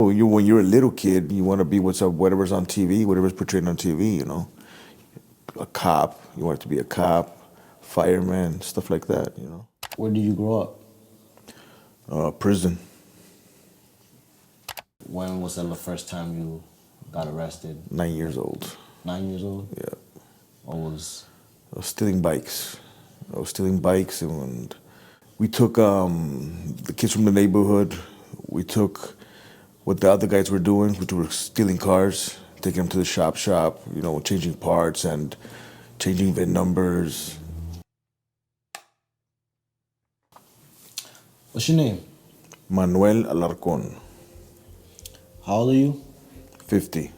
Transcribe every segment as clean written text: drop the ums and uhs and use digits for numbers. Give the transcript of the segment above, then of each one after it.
When you're a little kid, you want to be whatever's on TV, whatever's portrayed on TV. A cop. You want to be a cop, fireman, stuff like that. Where did you grow up? Prison. When was the first time you got arrested? 9 years old. 9 years old? Yeah. Or was... I was stealing bikes. And we took the kids from the neighborhood. We took what the other guys were doing, which were stealing cars, taking them to the shop, changing parts and changing VIN numbers. What's your name? Manuel Alarcon. How old are you? 50.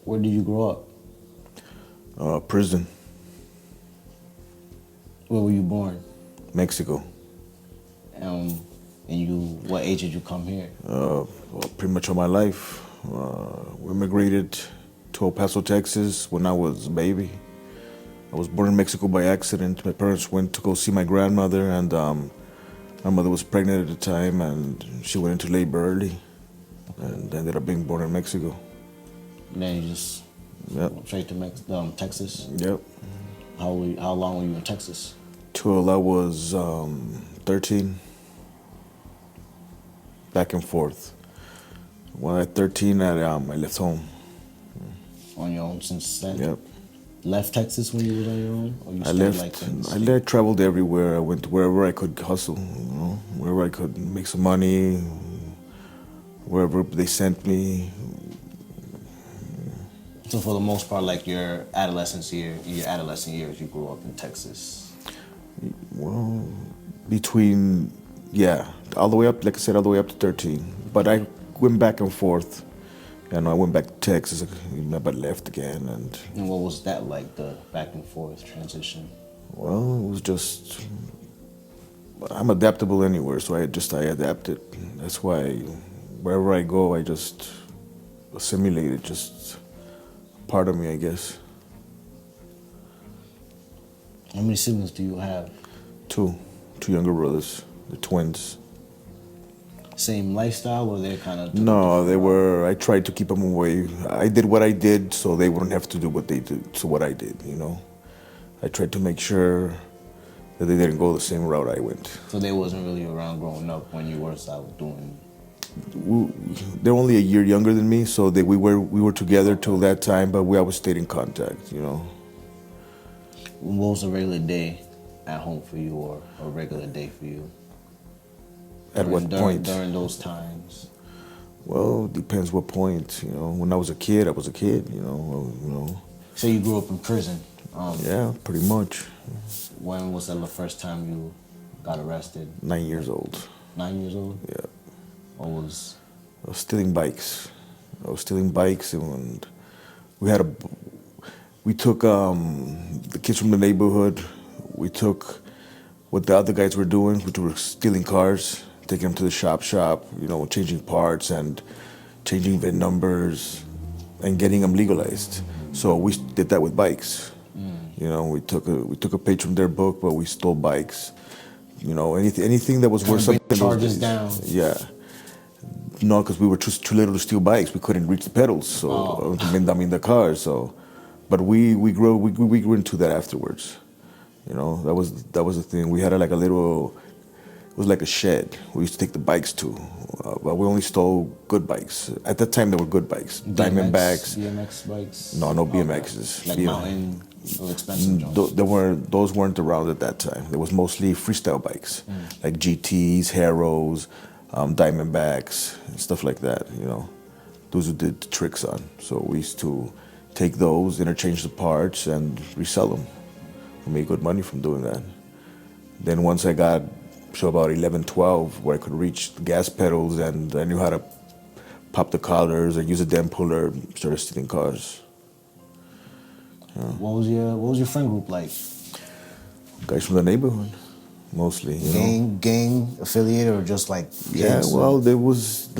Where did you grow up? Prison. Where were you born? Mexico. And what age did you come here? Well, pretty much all my life. We immigrated to El Paso, Texas when I was a baby. I was born in Mexico by accident. My parents went to go see my grandmother, and my mother was pregnant at the time, and she went into labor early, and ended up being born in Mexico. And then you just went straight to Texas? Yep. How long were you in Texas? Till I was 13. Back and forth. When I was 13, I left home. On your own since then? Yep. Left Texas when you were on your own? Or you I left. I traveled everywhere. I went wherever I could hustle, wherever I could make some money, wherever they sent me. So for the most part, like your adolescent years, you grew up in Texas? Well, all the way up, like I said, all the way up to 13. But I went back and forth. I went back to Texas, but left again. And what was that like, the back and forth transition? Well, it was just, I'm adaptable anywhere, so I adapted. That's why wherever I go, I just assimilate it, just part of me, I guess. How many siblings do you have? Two younger brothers, the twins. Same lifestyle, or they're kind of... No, they were, I tried to keep them away. I did what I did so they wouldn't have to do what they did, so what I did, I tried to make sure that they didn't go the same route I went. So they wasn't really around growing up when you were out doing... They're only a year younger than me, so we were together till that time, but we always stayed in contact, What was a regular day at home for you, or a regular day for you? At what point? During those times? Well, it depends what point. When I was a kid, I was a kid. So you grew up in prison? Yeah, pretty much. When was the first time you got arrested? 9 years old. 9 years old? Yeah. Or was... I was stealing bikes. And we took the kids from the neighborhood. We took what the other guys were doing, which were stealing cars, taking them to the shop, changing parts and changing VIN numbers and getting them legalized. So we did that with bikes. We took a page from their book, but we stole bikes. Anything that was worth something. Charges down. Yeah. No, because we were too little to steal bikes. We couldn't reach the pedals, so the cars. So, but we grew into that afterwards. That was the thing. We had like a little. It was like a shed we used to take the bikes to, but we only stole good bikes. At that time, there were good bikes, Diamondbacks. BMX bikes? No BMXs. Like mountain, those expensive jumps? Those weren't around at that time. There was mostly freestyle bikes, like GTs, Harrows, Diamondbacks, and stuff like that. Those we did the tricks on. So we used to take those, interchange the parts, and resell them. We made good money from doing that. Then once I got to about 11, 12, where I could reach the gas pedals and I knew how to pop the collars or use a dent puller, started stealing cars. What was your friend group like? Guys from the neighborhood, mostly. Gang affiliated, or just like gangs? Yeah, well, the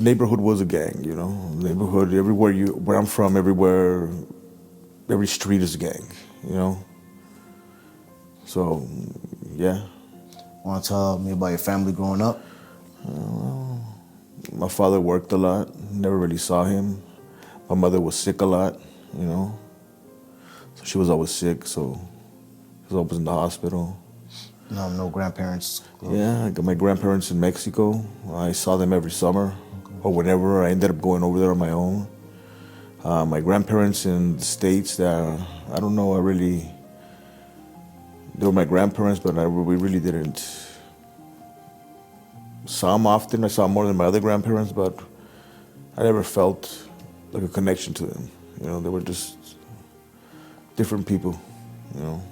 neighborhood was a gang. The neighborhood, everywhere where I'm from, every street is a gang. So, yeah. Want to tell me about your family growing up? My father worked a lot, never really saw him. My mother was sick a lot, you know. So she was always sick, so she was always in the hospital. No grandparents. Yeah, I got my grandparents in Mexico. I saw them every summer or whenever. I ended up going over there on my own. My grandparents in the States, I don't know, they were my grandparents, but we really didn't saw them often. I saw them more than my other grandparents, but I never felt like a connection to them. You know, they were just different people, you know.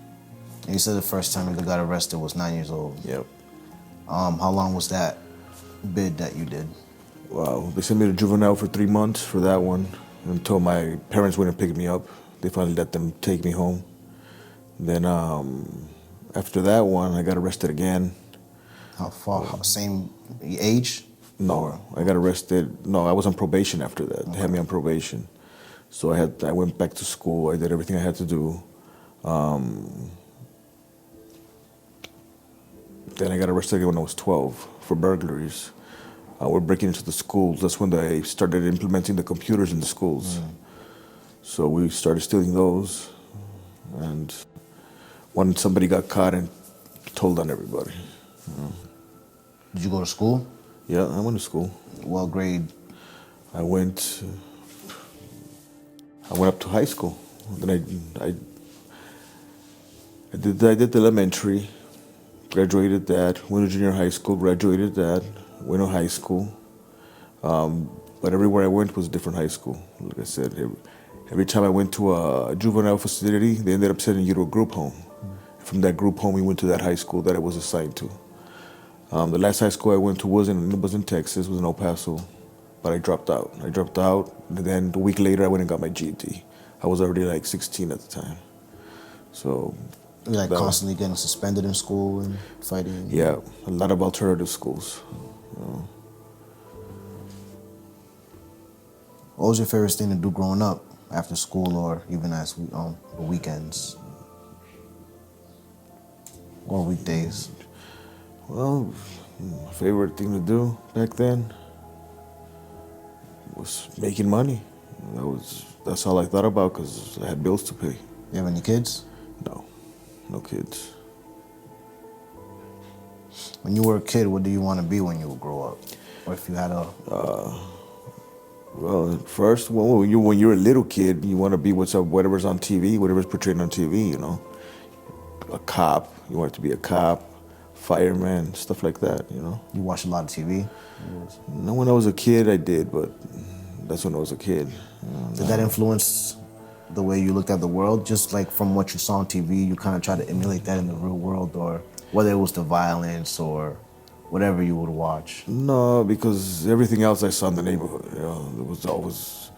And you said the first time you got arrested was 9 years old. Yep. How long was that bid that you did? Wow, they sent me to Juvenile for 3 months for that one until my parents went and picked me up. They finally let them take me home. Then after that one, I got arrested again. How far? Same age? No, I got arrested. No, I was on probation after that. They had me on probation. So I went back to school. I did everything I had to do. Then I got arrested again when I was 12 for burglaries. We're breaking into the schools. That's when they started implementing the computers in the schools. So we started stealing those. And when somebody got caught and told on everybody. Did you go to school? Yeah, I went to school. What grade? I went up to high school. Then I did the elementary, graduated that, went to junior high school, graduated that, went to high school. But everywhere I went was a different high school. Like I said, every time I went to a juvenile facility, they ended up sending you to a group home. From that group home, we went to that high school that I was assigned to. The last high school I went to was in Texas, was in El Paso, but I dropped out. And then a week later I went and got my GED. I was already like 16 at the time. So. You're like constantly getting suspended in school and fighting? Yeah, a lot of alternative schools. You know. What was your favorite thing to do growing up after school or even as the weekends? Or weekdays? Well, my favorite thing to do back then was making money. That's all I thought about because I had bills to pay. You have any kids? No kids. When you were a kid, what do you want to be when you grow up? Or if you had a... Well, first, when you're a little kid, you want to be whatever's on TV, whatever's portrayed on TV, you know. A cop, you want to be a cop, fireman, stuff like that, you know. You watch a lot of TV? No, when I was a kid, I did, but that's when I was a kid. Did that influence the way you looked at the world? Just like from what you saw on TV, you kind of try to emulate that in the real world, or whether it was the violence or whatever you would watch? No, because everything else I saw in the neighborhood, you know, it was always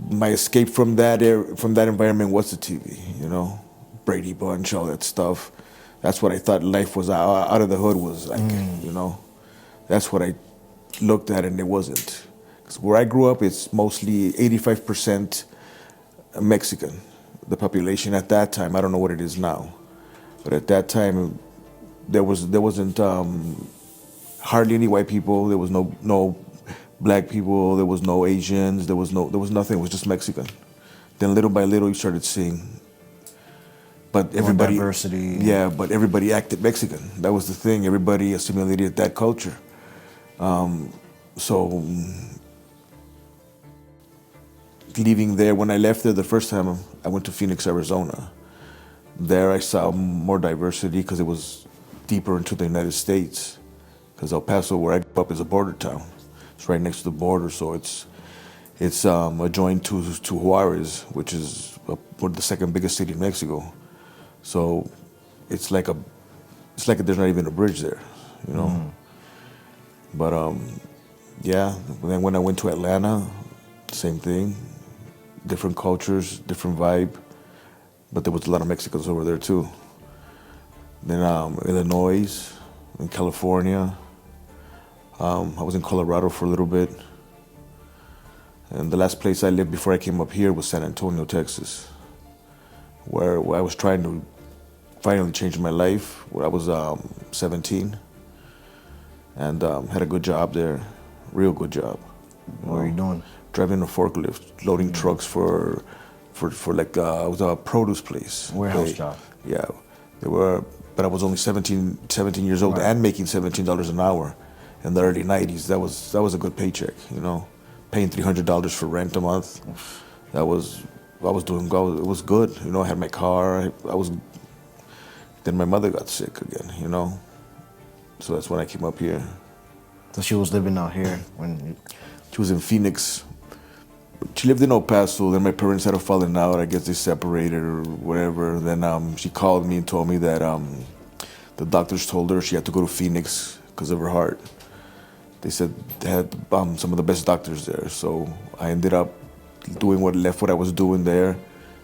my escape from that environment was the TV, you know, Brady Bunch, all that stuff. That's what I thought life was out of the hood was like, you know. That's what I looked at, and it wasn't. Because where I grew up, it's mostly 85% Mexican, the population at that time. I don't know what it is now, but at that time, there wasn't hardly any white people. There was no black people. There was no Asians. There was nothing. It was just Mexican. Then little by little, you started seeing. But everybody, more diversity. Yeah, but everybody acted Mexican. That was the thing. Everybody assimilated that culture. So leaving there, when I left there the first time, I went to Phoenix, Arizona. There I saw more diversity because it was deeper into the United States. Because El Paso, where I grew up, is a border town. It's right next to the border, so it's adjoined to Juarez, which is the second biggest city in Mexico. So it's like there's not even a bridge there, you know. But yeah. Then when I went to Atlanta, same thing, different cultures, different vibe. But there was a lot of Mexicans over there too. Then Illinois, in California. I was in Colorado for a little bit. And the last place I lived before I came up here was San Antonio, Texas, where I was trying to finally change my life. Where I was 17 and had a good job there. real good job. What were you doing? Driving a forklift, loading trucks for like it was a produce place. Warehouse job. Yeah, they were, but I was only 17 years old and making $17 an hour in the early 90s. That was a good paycheck, you know, paying $300 for rent a month. I was doing good. It was good, you know. I had my car. Then my mother got sick again, you know. So that's when I came up here. So she was living out here when She was in Phoenix. She lived in El Paso. Then my parents had a falling out. I guess they separated or whatever. Then she called me and told me that the doctors told her she had to go to Phoenix because of her heart. They said they had some of the best doctors there. So I ended up doing what I was doing there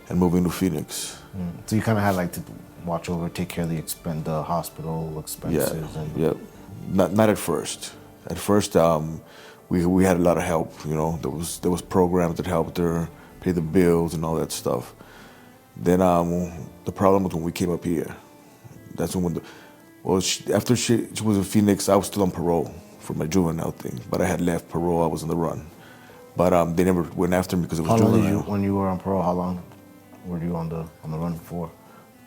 and moving to Phoenix. So you kind of had like to watch over, take care of the hospital expenses. Yeah. Not at first. At first, we had a lot of help. You know, there was programs that helped her pay the bills and all that stuff. Then the problem was when we came up here. That's when after she was in Phoenix, I was still on parole for my juvenile thing, but I had left parole. I was on the run, but they never went after me because it was juvenile. How long when you were on parole? How long were you on the run for?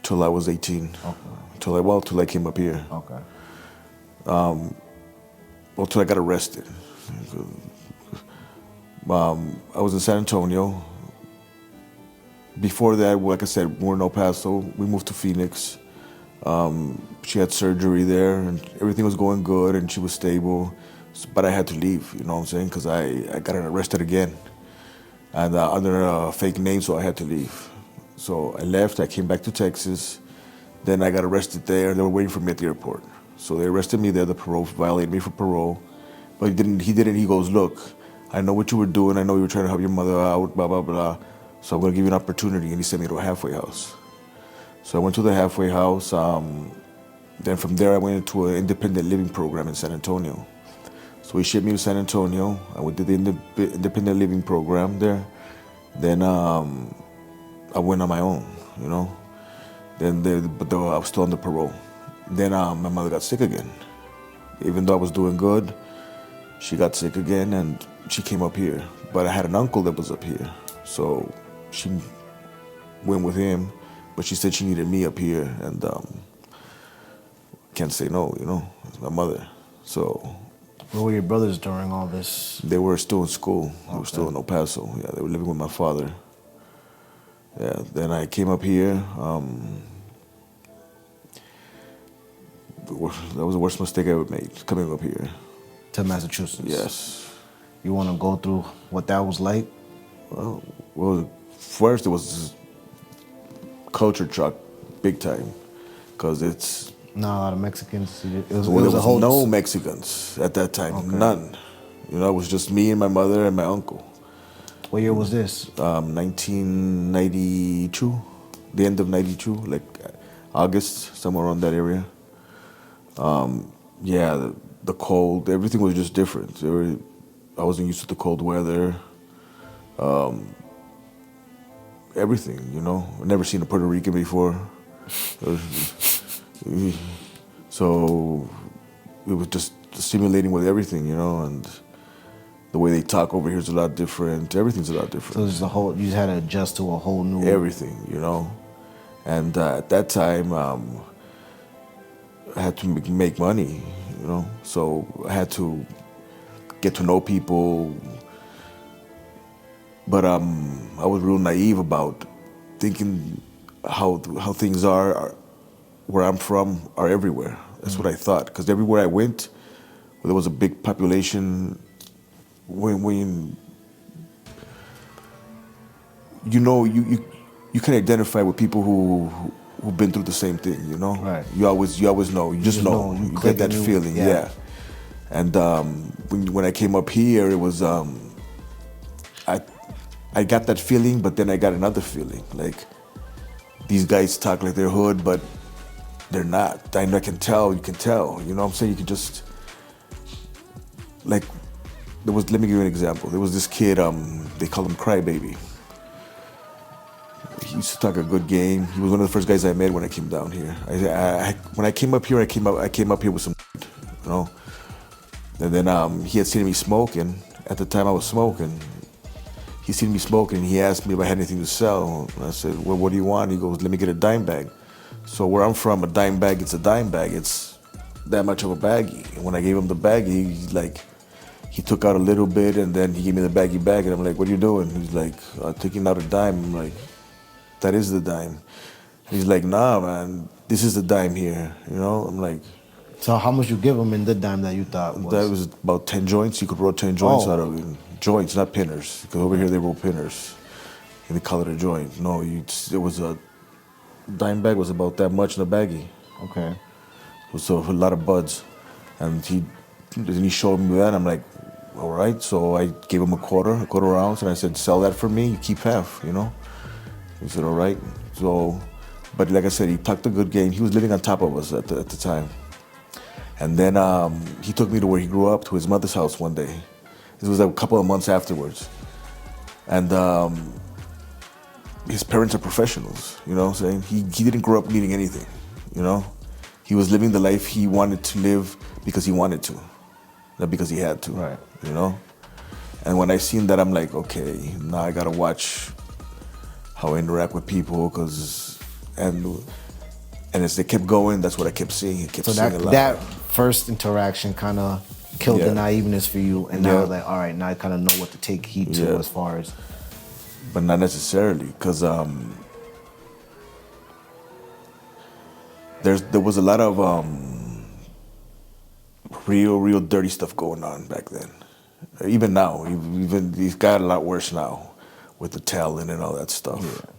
Till I was 18. Okay. Till I came up here. Okay. Till I got arrested. I was in San Antonio. Before that, like I said, we were in El Paso. We moved to Phoenix. She had surgery there, and everything was going good, and she was stable. But I had to leave, you know what I'm saying? Because I got arrested again, and under a fake name, so I had to leave. So I left. I came back to Texas. Then I got arrested there. They were waiting for me at the airport. So they arrested me there. The parole violated me for parole, but he didn't. He goes, look, I know what you were doing. I know you were trying to help your mother out. Blah blah blah. So I'm gonna give you an opportunity. And he sent me to a halfway house. So I went to the halfway house. Then from there, I went into an independent living program in San Antonio. So he shipped me to San Antonio. I did the independent living program there. Then I went on my own, you know. But I was still under parole. Then my mother got sick again. Even though I was doing good, she got sick again, and she came up here. But I had an uncle that was up here, so she went with him. But she said she needed me up here, and can't say no, you know. It's my mother. So where were your brothers during all this? they were still in school. They were Okay. still in El Paso. Yeah, they were living with my father. Yeah. Then I came up here. That was the worst mistake I ever made, coming up here. To Massachusetts? Yes. You want to go through what that was like? Well, first it was culture shock, big time, because it's... Not a lot of Mexicans. It was Well, there a was whole... no Mexicans at that time, Okay. none. You know, it was just me and my mother and my uncle. What year was this? 1992, the end of 92, like August, somewhere around that area. Yeah, the cold, everything was just different. I wasn't used to the cold weather. Everything, you know. I've never seen a Puerto Rican before. So it was just stimulating with everything, you know, and the way they talk over here is a lot different. Everything's a lot different. So there's you just had to adjust to a whole new... Everything, you know. And at that time, I had to make money, you know. So I had to get to know people. But I was real naive about thinking how things are where I'm from are everywhere. That's what I thought. Because everywhere I went, there was a big population. When you know, you can identify with people who've been through the same thing, you know? Right. You always know. You just know. You click get that and feeling, yeah. And when I came up here, it was I got that feeling, but then I got another feeling. Like, these guys talk like they're hood, but they're not. I know I can tell, you can tell. You know what I'm saying? You can just, like, let me give you an example. There was this kid, they call him Crybaby. He used to talk a good game. He was one of the first guys I met when I came down here. When I came up here, I came up here with some, you know. And then he had seen me smoking. At the time I was smoking. He seen me smoking. He asked me if I had anything to sell. And I said, well, what do you want? He goes, let me get a dime bag. So where I'm from, a dime bag, it's a dime bag. It's that much of a baggie. And when I gave him the baggie, he took out a little bit and then he gave me the baggie bag. And I'm like, what are you doing? He's like, taking out a dime. I'm like, that is the dime. He's like, nah, man, this is the dime here. You know, I'm like. So how much you give him in the dime that you thought was? That was about 10 joints. You could roll 10 joints Oh. out of it. Joints, not pinners. Because over here they roll pinners. And they call it a joint. No, it was a dime bag was about that much in a baggie. Okay. So a lot of buds. And he showed me that. I'm like, all right. So I gave him a quarter ounce. And I said, sell that for me. You keep half, you know. He said, all right. So, but like I said, he talked a good game. He was living on top of us at the time. And then he took me to where he grew up, to his mother's house one day. This was a couple of months afterwards. And his parents are professionals, you know what I'm saying? He didn't grow up needing anything, you know? He was living the life he wanted to live because he wanted to, not because he had to, Right. you know? And when I seen that, I'm like, okay, now I gotta watch how I interact with people, and as they kept going, that's what I kept seeing. I kept So seeing a lot. that first interaction kind of killed the Yeah. naiveness for you, and now Yeah. like, all right, now I kind of know what to take heed to Yeah. as far as. But not necessarily, because there was a lot of real dirty stuff going on back then. Even now, even it's got a lot worse now with the talent and all that stuff. Yeah.